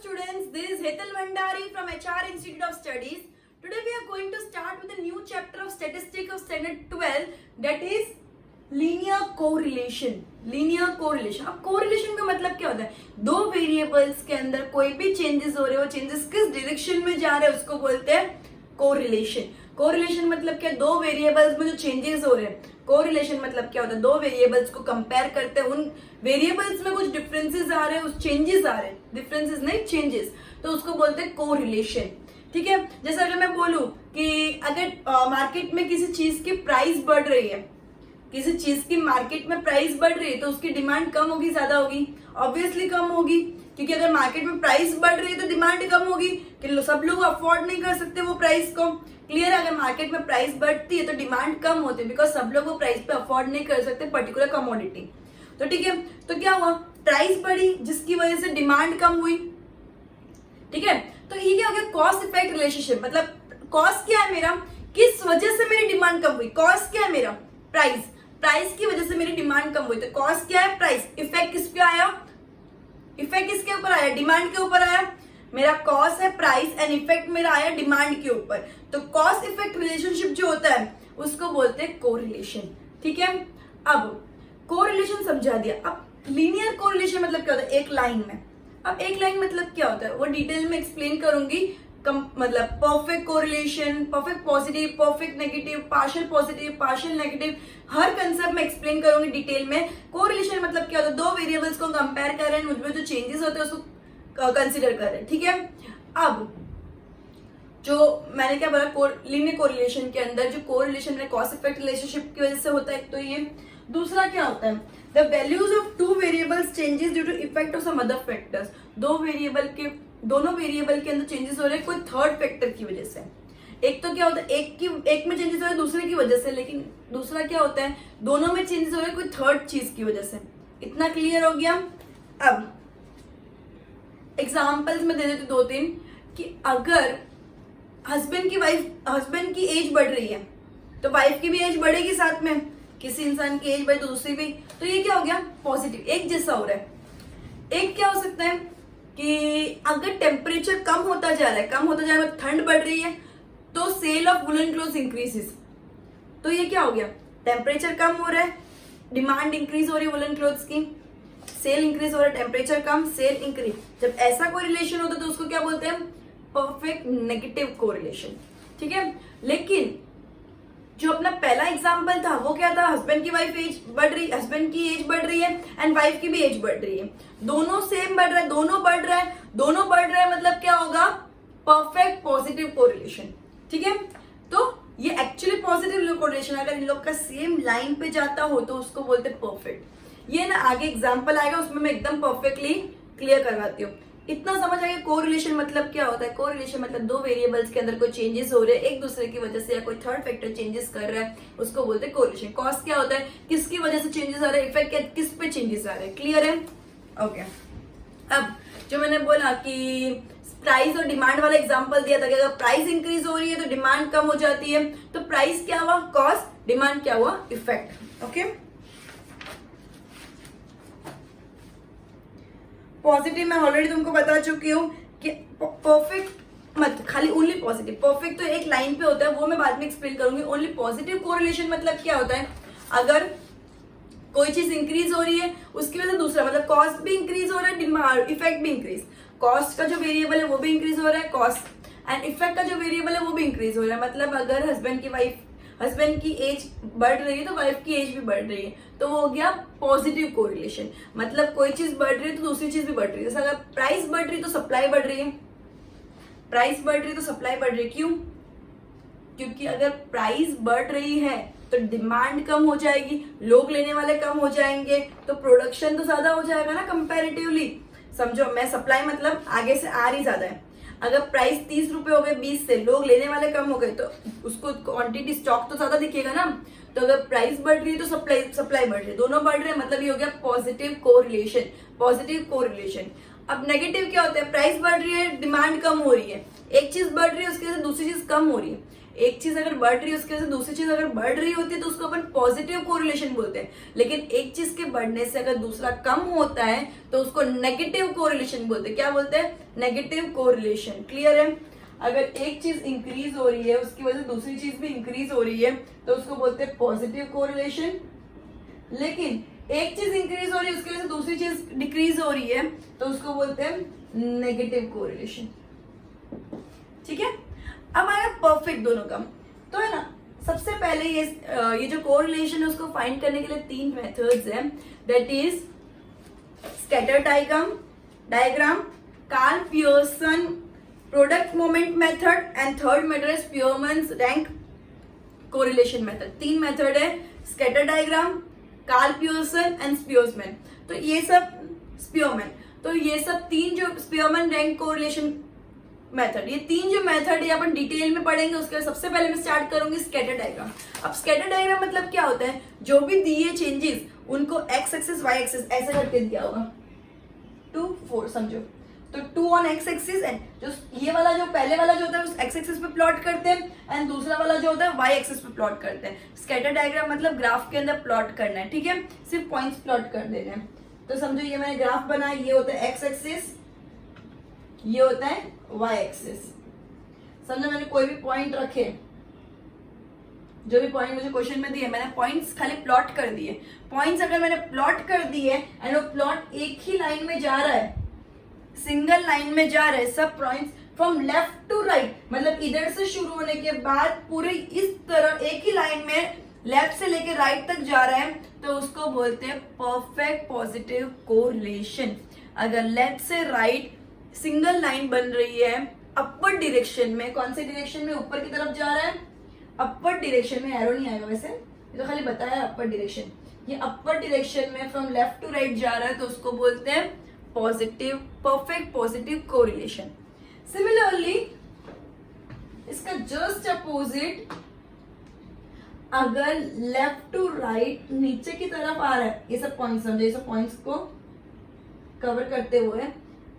students, this is Hetal Bhandari from HR Institute of Studies. Today we are going to start with a new chapter of Statistics of Standard 12, that is linear correlation. Linear correlation. अब correlation का मतलब क्या होता है? दो variables के अंदर कोई भी changes हो रहे हो, changes किस direction में जा रहे हैं उसको बोलते हैं correlation. Correlation मतलब क्या? दो variables में जो changes हो रहे हैं. Correlation मतलब क्या होता है? दो variables को compare करते हैं, उन variables में कुछ differences आ रहे हैं, उस changes आ रहे हैं, differences नहीं changes, तो उसको बोलते हैं correlation. ठीक है, जैसे अगर मैं बोलूं कि अगर मार्केट में किसी चीज की प्राइस बढ़ रही है, किसी चीज की मार्केट में प्राइस बढ़ रही है तो उसकी डिमांड कम होगी ज्यादा होगी? ऑब्वियसली कम होगी, क्योंकि अगर मार्केट में प्राइस बढ़ रही है तो डिमांड कम होगी कि सब लोग अफोर्ड नहीं कर सकते वो प्राइस को. क्लियर है? अगर मार्केट में प्राइस बढ़ती है तो डिमांड कम होती है, बिकॉज सब लोग वो प्राइस पे अफोर्ड नहीं कर सकते पर्टिकुलर कमोडिटी. तो ठीक है, तो क्या हुआ? प्राइस बढ़ी जिसकी वजह से डिमांड कम हुई. ठीक है, तो ये क्या हो गया? Cost effect relationship. मतलब कॉस्ट क्या है मेरा, किस वजह से मेरी डिमांड कम हुई? कॉस्ट क्या है मेरा? प्राइस. प्राइस की वजह से मेरी डिमांड कम हुई. तो कॉस्ट क्या है? प्राइस. इफेक्ट किस पे आया? इफेक्ट किसके ऊपर आया? डिमांड के ऊपर आया. मेरा कॉस्ट है प्राइस एंड इफेक्ट मेरा आया डिमांड के ऊपर. तो कॉस्ट इफेक्ट रिलेशनशिप जो होता है उसको बोलते हैं कोरिलेशन. ठीक है, अब कोरिलेशन समझा दिया. अब लीनियर कोरिलेशन मतलब क्या होता है? एक लाइन में. अब एक लाइन मतलब क्या होता है वो डिटेल में एक्सप्लेन करूंगी. मतलब perfect correlation, perfect positive, perfect negative, partial positive, partial negative, हर कंसेप्ट में एक्सप्लेन करूंगी डिटेल में. कोरिलेशन मतलब क्या होता है? दो वेरिएबल्स को कंपेयर कर रहे हैं, उनमें जो चेंजेस होते हैं उसको कंसिडर कर रहे हैं. ठीक है, अब जो मैंने क्या बोला, लीनियर कोरिलेशन के अंदर जो कोरिलेशन में कॉस्ट इफेक्ट रिलेशनशिप की वजह से होता है, तो ये. दूसरा क्या होता है? The values of two variables changes due to effect of some other factors. दोनों वेरिएबल के अंदर चेंजेस हो रहे हैं कोई थर्ड फैक्टर की वजह से. एक तो क्या होता है, एक में चेंजेस हो रहे हैं दूसरे की वजह से, लेकिन दूसरा क्या होता है, दोनों में चेंजेस हो रहे हैं कोई थर्ड चीज की वजह से. इतना क्लियर हो गया? अब एग्जाम्पल्स में दे देती दो तीन कि अगर हस्बैंड की एज बढ़ रही है तो वाइफ की भी एज बढ़ेगी, साथ में किसी इंसान की एज बढ़े तो दूसरी भी. तो ये क्या हो गया? पॉजिटिव, एक जैसा हो रहा है. एक क्या हो सकता है कि अगर टेम्परेचर कम होता जा रहा है, ठंड बढ़ रही है, तो sale of woollen clothes increases. तो ये क्या हो गया? टेम्परेचर कम हो रहा है, डिमांड इंक्रीज हो रही है वुलन क्लोथ्स की, सेल इंक्रीज हो रहा है, टेम्परेचर कम, सेल इंक्रीज. जब ऐसा कोई रिलेशन होता है तो उसको क्या बोलते हैं? Perfect negative correlation. ठीक है, लेकिन जो अपना पहला एग्जांपल था वो क्या था? हस्बैंड की एज बढ़ रही है एंड वाइफ की भी एज बढ़ रही है, दोनों सेम बढ़ रहा है, दोनों बढ़ रहा है मतलब क्या होगा? Perfect positive correlation. ठीक है, तो ये एक्चुअली पॉजिटिव कोरिलेशन अगर इन लोग का सेम लाइन पे जाता हो तो उसको बोलते हैं परफेक्ट. ये ना आगे एग्जाम्पल आएगा उसमें मैं एकदम परफेक्टली क्लियर करवाती हूँ. इतना समझ आएगा कोरिलेशन मतलब क्या होता है? कोरिलेशन मतलब दो वेरिएबल्स के अंदर कोई चेंजेस हो रहे हैं एक दूसरे की वजह से, या कोई थर्ड फैक्टर चेंजेस कर रहा है, उसको बोलते हैं कोरिलेशन. कॉस्ट क्या होता है? किसकी वजह से चेंजेस आ रहे हैं, इफेक्ट किस पे चेंजेस आ रहे हैं. क्लियर है? ओके. अब जो मैंने बोला कि प्राइस और डिमांड वाला एग्जांपल दिया था कि अगर प्राइस इंक्रीज हो रही है तो डिमांड कम हो जाती है. तो प्राइस क्या हुआ? कॉस्ट. डिमांड क्या हुआ? इफेक्ट. ओके. पॉजिटिव मैं ऑलरेडी तुमको बता चुकी हूँ कि परफेक्ट मत खाली ओनली पॉजिटिव. परफेक्ट तो एक लाइन पे होता है, वो मैं बाद में एक्सप्लेन करूंगी. ओनली पॉजिटिव कोरिलेशन मतलब क्या होता है? अगर कोई चीज इंक्रीज हो रही है उसकी वजह से दूसरा, मतलब कॉस्ट भी इंक्रीज हो रहा है, डिमांड इफेक्ट भी इंक्रीज. कॉस्ट का जो वेरिएबल है वो भी इंक्रीज हो रहा है, कॉस्ट एंड इफेक्ट का जो वेरिएबल है वो भी इंक्रीज हो रहा है. मतलब अगर हस्बैंड की एज बढ़ रही है तो वाइफ की एज भी बढ़ रही है, तो वो हो गया पॉजिटिव कोरिलेशन. मतलब कोई चीज बढ़ रही है तो दूसरी चीज भी बढ़ रही है. जैसे अगर प्राइस बढ़ रही है तो सप्लाई बढ़ रही है, प्राइस बढ़ रही है तो सप्लाई बढ़ रही है. क्यों? क्योंकि अगर प्राइस बढ़ रही है तो डिमांड कम हो जाएगी, लोग लेने वाले कम हो जाएंगे, तो प्रोडक्शन तो ज्यादा हो जाएगा ना कंपैरेटिवली. समझो, मैं सप्लाई मतलब आगे से आ रही ज्यादा है. अगर प्राइस 30 रुपए हो गए 20 से, लोग लेने वाले कम हो गए, तो उसको क्वांटिटी स्टॉक तो ज्यादा दिखेगा ना. तो अगर प्राइस बढ़ रही है तो सप्लाई बढ़ रही है, दोनों बढ़ रहे हैं, मतलब ये हो गया पॉजिटिव कोरिलेशन. Positive correlation. अब नेगेटिव क्या होता है? प्राइस बढ़ रही है, डिमांड कम हो रही है. एक चीज बढ़ रही है उसकी वजह से दूसरी चीज कम हो रही है. एक चीज अगर बढ़ रही है उसकी वजह से दूसरी चीज अगर बढ़ रही होती है तो उसको अपन पॉजिटिव कोरिलेशन बोलते हैं, लेकिन एक चीज के बढ़ने से अगर दूसरा कम होता है तो उसको नेगेटिव कोरिलेशन बोलते हैं। क्या बोलते हैं? Negative correlation. क्लियर है? अगर एक चीज इंक्रीज हो रही है उसकी वजह से दूसरी चीज भी इंक्रीज हो रही है तो उसको बोलते हैं पॉजिटिव कोरिलेशन, लेकिन एक चीज इंक्रीज हो रही है उसकी वजह से दूसरी चीज डिक्रीज हो रही है तो उसको बोलते हैं नेगेटिव कोरिलेशन। ठीक है? अब आया परफेक्ट दोनों का, तो है ना, सबसे पहले ये जो कोरिलेशन है उसको फाइंड करने के लिए 3 मेथड्स हैं, that is scatter diagram, Karl Pearson product moment method and third method is Spearman's rank correlation method. 3 method है, scatter diagram, Karl Pearson and Spearman. तो ये सब स्पीयरमैन, तो ये सब 3 जो स्पीयरमैन रैंक कोरिलेशन मेथड, ये 3 जो मेथड है अपन डिटेल में पढ़ेंगे। उसके बाद सबसे पहले मैं स्टार्ट करूंगी स्कैटर डायग्राम। अब स्कैटर डायग्राम मतलब क्या होता है? जो भी दिए चेंजेस उनको एक्स एक्सिस वाई एक्सिस ऐसे करके दिया होगा 2 4, समझो, तो 2 ऑन एक्स एक्सिस एंड जो ये वाला जो पहले वाला जो होता है उस एक्स एक्सिस पे प्लॉट करते हैं एंड दूसरा वाला जो होता है वाई एक्सिस पे प्लॉट करते हैं। स्कैटर डायग्राम मतलब ग्राफ के अंदर प्लॉट करना है, ठीक है, सिर्फ पॉइंट्स प्लॉट कर देने हैं। तो समझो ये मैंने ग्राफ बनाया, ये होता है एक्स एक्सिस, ये होता है वाई एक्सिस। समझो मैंने कोई भी पॉइंट रखे, जो भी पॉइंट मुझे क्वेश्चन में दिए मैंने पॉइंट्स खाली प्लॉट कर दिए। पॉइंट्स अगर मैंने प्लॉट कर दिए एंड वो प्लॉट एक ही लाइन में जा रहा है, सिंगल लाइन में जा रहे हैं सब points from left to right, मतलब इधर से शुरू होने के बाद पूरे इस तरह एक ही लाइन में लेफ्ट से लेके राइट तक जा रहा है तो उसको बोलते हैं परफेक्ट पॉजिटिव कोरिलेशन। अगर लेफ्ट से राइट सिंगल लाइन बन रही है अपर डायरेक्शन में, कौन से डायरेक्शन में? ऊपर की तरफ जा रहा है, अपर डायरेक्शन में, एरो नहीं आएगा वैसे, ये तो खाली बताया अपर डायरेक्शन, ये अपर डायरेक्शन में फ्रॉम लेफ्ट टू राइट जा रहा है तो उसको बोलते हैं positive, perfect positive correlation. Similarly इसका जस्ट अपोजिट, अगर लेफ्ट टू राइट नीचे की तरफ आ रहा है, ये सब पॉइंट्स समझो, ये सब पॉइंट्स को कवर करते हुए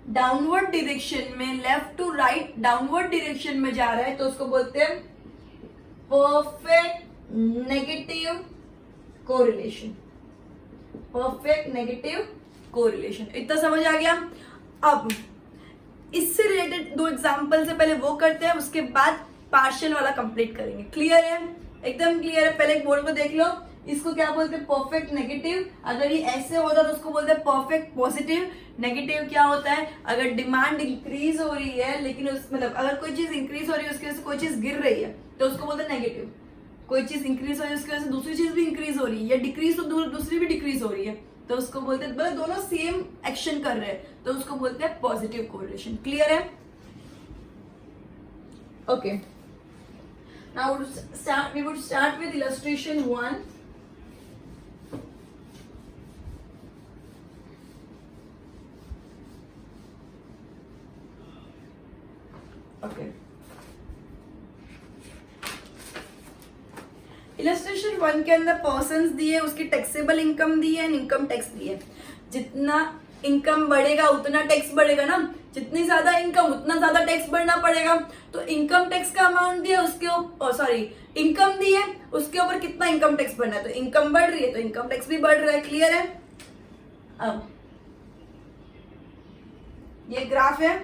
डाउनवर्ड डायरेक्शन में, left to right downward direction में जा रहा है तो उसको बोलते हैं perfect negative correlation. Perfect negative correlation, इतना समझ आ गया? अब इससे रिलेटेड 2 एग्जांपल से पहले वो करते हैं, उसके बाद पार्शियल वाला कंप्लीट करेंगे। क्लियर है? एकदम क्लियर है? पहले एक बोर्ड को देख लो, इसको क्या बोलते हैं? Perfect negative. अगर ये ऐसे होता तो उसको बोलते हैं परफेक्ट पॉजिटिव। नेगेटिव क्या होता है? अगर डिमांड इंक्रीज हो रही है लेकिन उस मतलब अगर कोई चीज इंक्रीज हो रही है उसकी वजह से कोई चीज गिर रही है तो उसको बोलते हैं नेगेटिव। कोई चीज इंक्रीज हो रही है उसकी वजह से दूसरी चीज भी इंक्रीज हो रही है, या डिक्रीज तो दूसरी भी डिक्रीज हो रही है तो उसको बोलते हैं, मतलब दोनों सेम एक्शन कर रहे हैं तो उसको बोलते हैं पॉजिटिव कोरिलेशन। क्लियर है? Okay, now we would start with illustration 1. Okay. Illustration 1 के अंदर पर्सन्स दिए, उसकी टैक्सेबल इनकम दी है, इनकम टैक्स दी है। जितना इनकम बढ़ेगा उतना टैक्स बढ़ेगा ना, जितनी ज्यादा इनकम उतना ज्यादा टैक्स बढ़ना पड़ेगा। तो इनकम टैक्स का अमाउंट दिया, उसके इनकम दी है, उसके ऊपर कितना इनकम टैक्स बढ़ना है, तो इनकम बढ़ रही है तो इनकम टैक्स भी बढ़ रहा है। क्लियर है? अब ये ग्राफ है,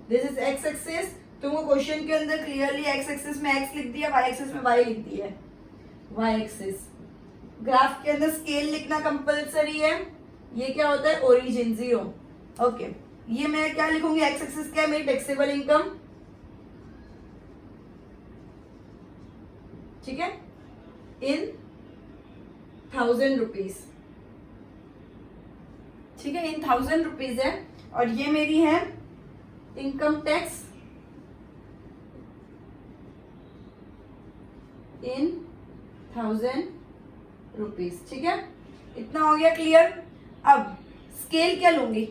दिस इज एक्स एक्सिस। तुमको क्वेश्चन के अंदर क्लियरली एक्स एक्सिस में एक्स लिख दिया, वाई एक्सिस में वाई लिख दिया है, वाई एक्सिस। ग्राफ के अंदर स्केल लिखना कंपलसरी है। ये क्या होता है? ओरिजिन 0। ओके, ये मैं क्या लिखूंगी? एक्स एक्सिस क्या है? मेरी टैक्सेबल इनकम, ठीक है, इन 1000 रुपीज, ठीक है, इन 1000 रुपीज है। और ये मेरी है इनकम टैक्स इन 1000 रुपीज, ठीक है, इतना हो गया। क्लियर? अब स्केल क्या लूंगी?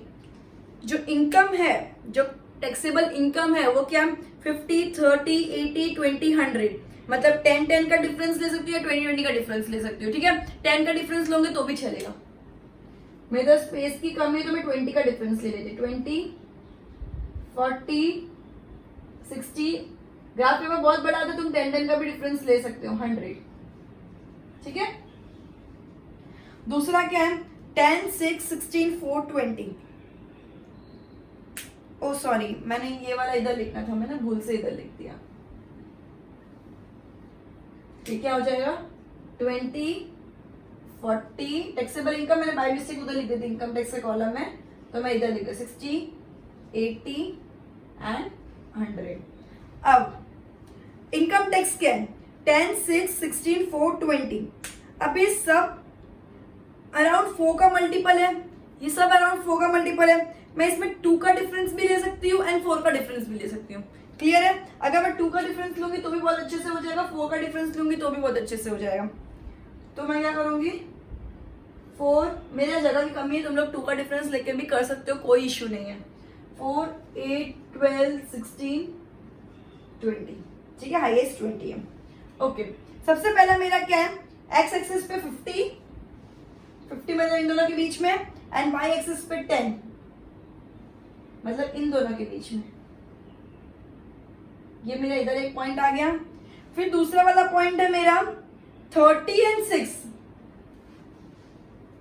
जो इनकम है, जो टैक्सेबल इनकम है वो क्या? 50, 30, 80, 20, 100, मतलब 10 का डिफरेंस ले सकती हो, 20 का डिफरेंस ले सकती हो, ठीक है। 10 का डिफरेंस लोगे तो भी चलेगा। मेरे स्पेस की कमी है तो मैं 20 का डिफरेंस ले लेती, 20, 40, 60, ग्राफ पेपर बहुत बड़ा था, तुम 10 का भी डिफरेंस ले सकते हो, 100। ठीक है, दूसरा क्या है, 10, 6, 16, 4, 20। ओ सॉरी, मैंने ये वाला इधर लिखना था, मैंने भूल से इधर लिख दिया। ये क्या हो जाएगा, 20, 40। टैक्सेबल इनकम मैंने बाय मिस्टेक उधर लिख दी थी इनकम टैक्स के कॉलम में, तो मैं इधर लिख दिया 60, 80 एंड 100। अब इनकम टैक्स क्या है, 10, 6, 16, 4, 20। अब ये सब अराउंड 4 का मल्टीपल है, ये सब अराउंड 4 का मल्टीपल है। मैं इसमें 2 का डिफरेंस भी ले सकती हूँ एंड 4 का डिफरेंस भी ले सकती हूँ। क्लियर है, अगर मैं 2 का डिफरेंस लूंगी तो भी बहुत अच्छे से हो जाएगा, 4 का डिफरेंस लूंगी तो भी बहुत अच्छे से हो जाएगा। तो मैं क्या करूंगी, 4, मेरे जगह की कमी है, तुम लोग 2 का डिफरेंस लेके भी कर सकते हो, कोई इश्यू नहीं है। 4, 8, 12, 16, 20। ठीक है, हाईएस्ट 20 है। ओके, सबसे पहला मेरा क्या है, एक्स एक्सिस पे 50 मतलब इन दोनों के बीच में, एंड वाई एक्सिस पे 10 मतलब इन दोनों के बीच में। ये मेरा इधर एक पॉइंट आ गया। फिर दूसरा वाला पॉइंट है मेरा 30 एंड 6,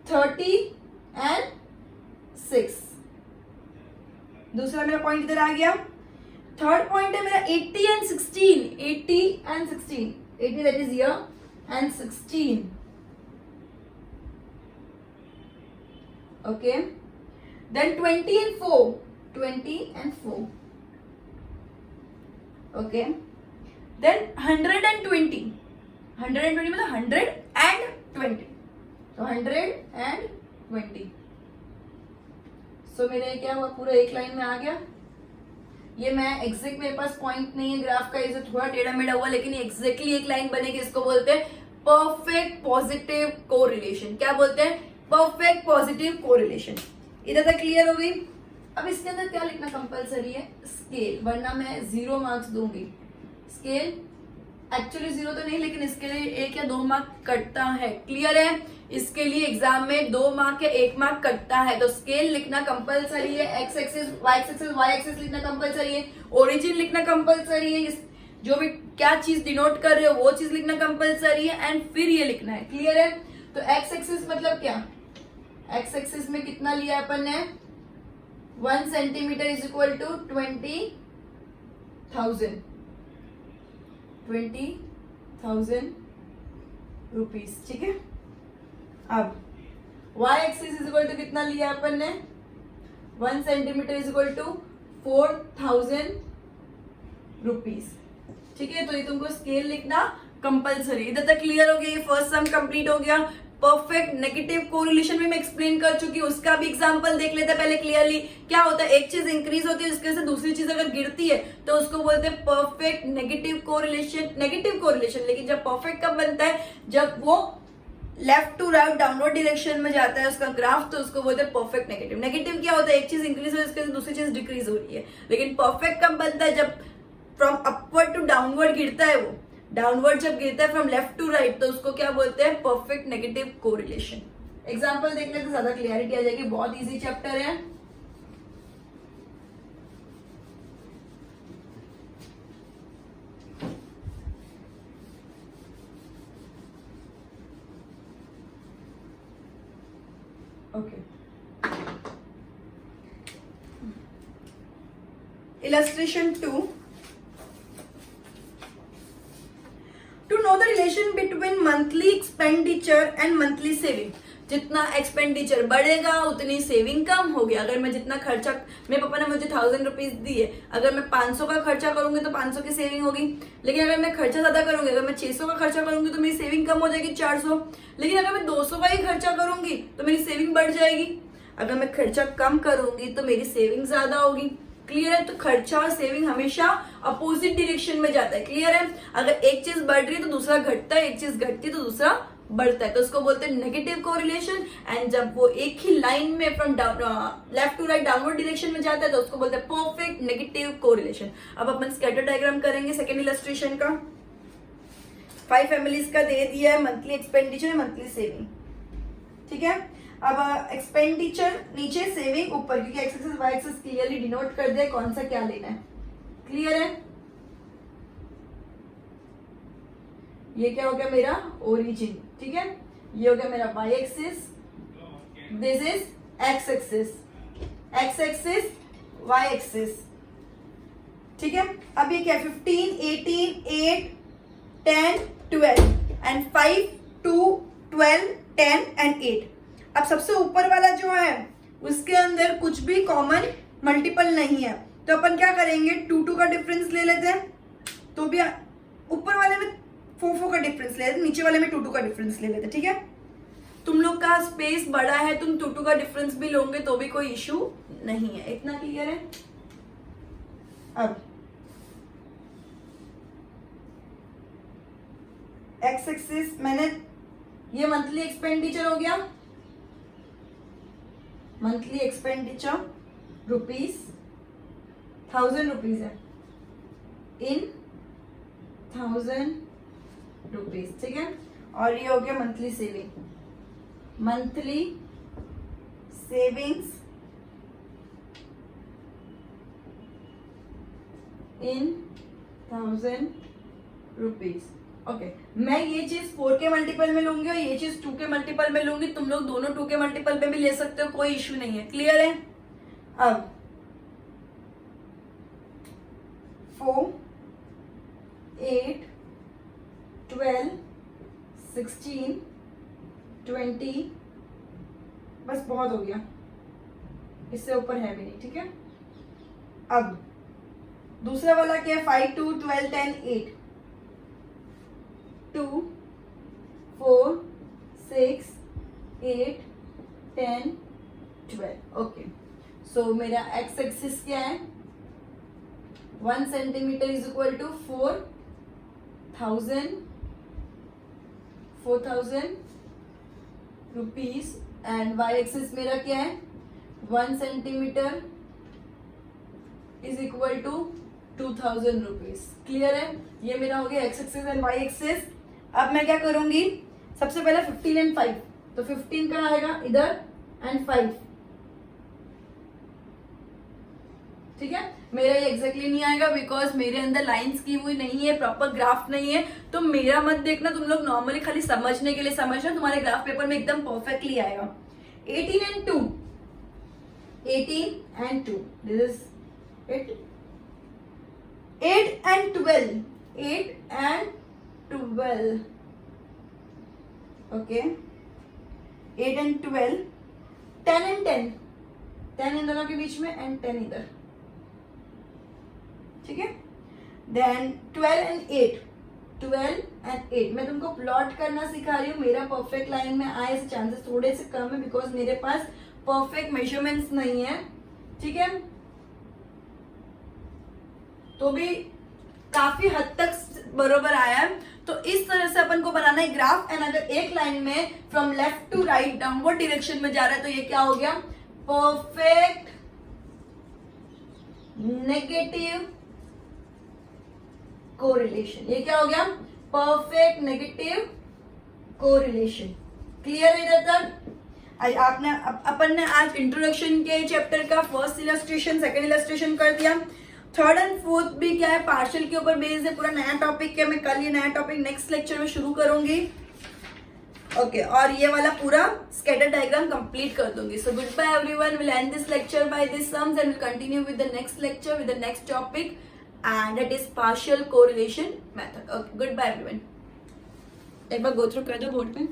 30 एंड 6, दूसरा मेरा पॉइंट इधर आ गया। थर्ड पॉइंट है मेरा 80 and 16, 80 and 16, 80 that is here and 16। Okay, then 20 and 4, 20 and 4। Okay, then 120, 120 मतलब 100 एंड 20, तो 100 एंड 20। सो मेरा क्या हुआ, पूरा एक लाइन में आ गया। ये मैं एग्जैक्ट, मेरे पास पॉइंट नहीं है ग्राफ का, इसे थोड़ा टेढ़ा मेढ़ा हुआ, लेकिन एग्जैक्टली एक लाइन बनेगी। इसको बोलते हैं परफेक्ट पॉजिटिव कोरिलेशन। क्या बोलते हैं, परफेक्ट पॉजिटिव कोरिलेशन। इधर तक क्लियर हो गई। अब इसके अंदर क्या लिखना कंपलसरी है, स्केल, वरना मैं 0 मार्क्स दूंगी। स्केल एक्चुअली 0 तो नहीं, लेकिन इसके लिए 1 या 2 मार्क कटता है। क्लियर है, इसके लिए एग्जाम में 2 मार्क या 1 मार्क कटता है। तो स्केल लिखना कंपलसरी है, एक्स एक्सिस, वाई एक्सिस लिखना कंपलसरी है, ओरिजिन लिखना कंपलसरी है, जो भी क्या चीज डिनोट कर रहे हो वो चीज लिखना कंपलसरी है, एंड फिर ये लिखना है। क्लियर है, तो एक्स एक्सिस मतलब क्या, एक्स एक्सिस में कितना लिया अपन ने, 1 centimetre is equal to 20,000 rupees. ठीक है, अब y axis is equal to कितना लिया अपन ने, 1 centimetre is equal to 4,000 rupees. ठीक है, तो ये तुमको स्केल लिखना कंपलसरी। इधर तक क्लियर हो गया, ये फर्स्ट सम कंप्लीट हो गया। परफेक्ट नेगेटिव कोरिलेशन भी मैं एक्सप्लेन कर चुकी हूँ, उसका भी एग्जांपल देख लेते हैं पहले क्लियरली। क्या होता है, एक चीज इंक्रीज होती है, उसके वजह से दूसरी चीज अगर गिरती है तो उसको बोलते हैं perfect negative correlation. Negative correlation, लेकिन जब परफेक्ट कब बनता है, जब वो left to right downward direction में जाता है उसका ग्राफ, तो उसको बोलते हैं परफेक्ट नेगेटिव। नेगेटिव क्या होता है, एक चीज इंक्रीज हो रही है, उसके दूसरी चीज डिक्रीज हो रही है। लेकिन परफेक्ट कब बनता है, जब फ्रॉम अपवर्ड टू डाउनवर्ड गिरता है, वो डाउनवर्ड जब गिरता है फ्रॉम लेफ्ट टू राइट, तो उसको क्या बोलते हैं, परफेक्ट नेगेटिव कोरिलेशन। एग्जांपल देख ले तो ज्यादा क्लियरिटी आ जाएगी, बहुत इजी चैप्टर है। Okay. Illustration 2. To know the relation between monthly expenditure and monthly saving. जितना एक्सपेंडिचर बढ़ेगा उतनी सेविंग कम होगी। अगर मैं जितना खर्चा, मेरे पापा ने मुझे 1000 रुपीज दिए, अगर मैं 500 का खर्चा करूंगी तो 500 की सेविंग होगी। लेकिन अगर मैं खर्चा ज्यादा करूंगी, अगर मैं 600 का खर्चा करूंगी तो मेरी सेविंग कम हो जाएगी 400। लेकिन अगर मैं 200 का ही खर्चा करूंगी तो मेरी सेविंग बढ़ जाएगी। अगर मैं खर्चा कम करूंगी तो मेरी सेविंग ज्यादा होगी। क्लियर है, तो खर्चा और सेविंग हमेशा अपोजिट डायरेक्शन में जाता है। क्लियर है, अगर एक चीज बढ़ रही है तो दूसरा घटता है, एक चीज घटती है तो दूसरा बढ़ता है, तो उसको बोलते हैं नेगेटिव कोरिलेशन। एंड जब वो एक ही लाइन में from left to right downward direction में जाता है तो उसको बोलते हैं परफेक्ट नेगेटिव कोरिलेशन। अब अपन स्कैटर डायग्राम करेंगे सेकेंड इलस्ट्रेशन का। 5 फैमिलीज का दे दिया है, मंथली एक्सपेंडिचर, मंथली सेविंग। ठीक है, अब एक्सपेंडिचर नीचे, सेविंग ऊपर, क्योंकि X axis Y axis clearly denote कर दिया कौन सा क्या लेना है। क्लियर है, ये क्या हो गया मेरा ओरिजिन, ठीक है। ये हो गया मेरा Y axis, this is X axis, X axis Y axis, ठीक है। अब ये क्या है 15, 18, 8, 10, 12 एंड 5, 2, 12, 10 एंड 8। अब सबसे ऊपर वाला जो है उसके अंदर कुछ भी कॉमन मल्टीपल नहीं है, तो अपन क्या करेंगे 2 2 का डिफरेंस ले लेते हैं, तो भी ऊपर वाले में 4 4 का डिफरेंस ले लेते, नीचे वाले में 2 2 का डिफरेंस ले लेते, ठीक है। तुम लोग का स्पेस बड़ा है, तुम 2 2 का डिफरेंस भी लोगे तो भी कोई इशू नहीं है, इतना क्लियर है। अब एक्स एक्सिस मैंने ये मंथली एक्सपेंडिचर हो गया, मंथली एक्सपेंडिचर रुपीज 1000 रुपीज है इन 1000 रुपीज, ठीक है। और ये हो गया monthly saving, monthly savings in 1000 rupees. Okay, मैं ये चीज 4 के मल्टीपल में लूंगी और ये चीज 2 के मल्टीपल में लूंगी, तुम लोग दोनों 2 के मल्टीपल में भी ले सकते हो, कोई इश्यू नहीं है, क्लियर है। अब 4, 8, 12, 16, 20, बस बहुत हो गया, इससे ऊपर है भी नहीं, ठीक है। अब दूसरा वाला क्या है 5, 2, 12, 10, 8, 2, 4, 6, 8, 10, 12। ओके, सो मेरा एक्स एक्सिस क्या है 1 centimetre is equal to 4000 rupees and Y axis मेरा क्या है 1 centimetre is equal to 2000 rupees, clear है। ये मेरा हो गया X axis and Y axis. अब मैं क्या करूंगी, सबसे पहले 15 एंड 5, तो 15 का आएगा इधर एंड 5, ठीक है। मेरा ये एग्जैक्टली नहीं आएगा बिकॉज मेरे अंदर लाइंस की हुई नहीं है, प्रॉपर ग्राफ नहीं है, तो मेरा मत देखना, तुम लोग नॉर्मली खाली समझने के लिए समझना, तुम्हारे ग्राफ पेपर में एकदम परफेक्टली आएगा। 18 and 2, 18 and 2, this is 8 and 12, 8 and 12, okay, 8 and 12, 10 and 10, 10 इन दोनों के बीच में एंड 10 इधर, ठीक है। देन 12 एंड 8, 12 एंड 8, मैं तुमको प्लॉट करना सिखा रही हूँ, मेरा परफेक्ट लाइन में आए ऐसे चांसेस थोड़े से कम है बिकॉज मेरे पास परफेक्ट मेजरमेंट्स नहीं है, ठीक है। तो भी काफी हद तक बरोबर आया है, तो इस तरह से अपन को बनाना है ग्राफ। एंड अगर एक लाइन में from left to right downward direction में जा रहा है तो ये क्या हो गया परफेक्ट नेगेटिव कोरिलेशन, ये क्या हो गया परफेक्ट नेगेटिव कोरिलेशन, क्लियर है इधर तक। आपने अपन ने आज इंट्रोडक्शन के चैप्टर का फर्स्ट इलस्ट्रेशन, सेकंड इलस्ट्रेशन कर दिया, थर्ड एंड फोर्थ भी क्या है पार्शियल के ऊपर बेस्ड है, पूरा नया टॉपिक है। मैं कल ये नया टॉपिक नेक्स्ट लेक्चर में शुरू करूंगी, ओके, और ये वाला पूरा स्कैटर डायग्राम कंप्लीट कर दूंगी। So good bye everyone, will end this lecture by this sums and will continue with the next lecture with the next topic and that is partial correlation method. Okay, goodbye everyone. एक बार go through कर दो board पे।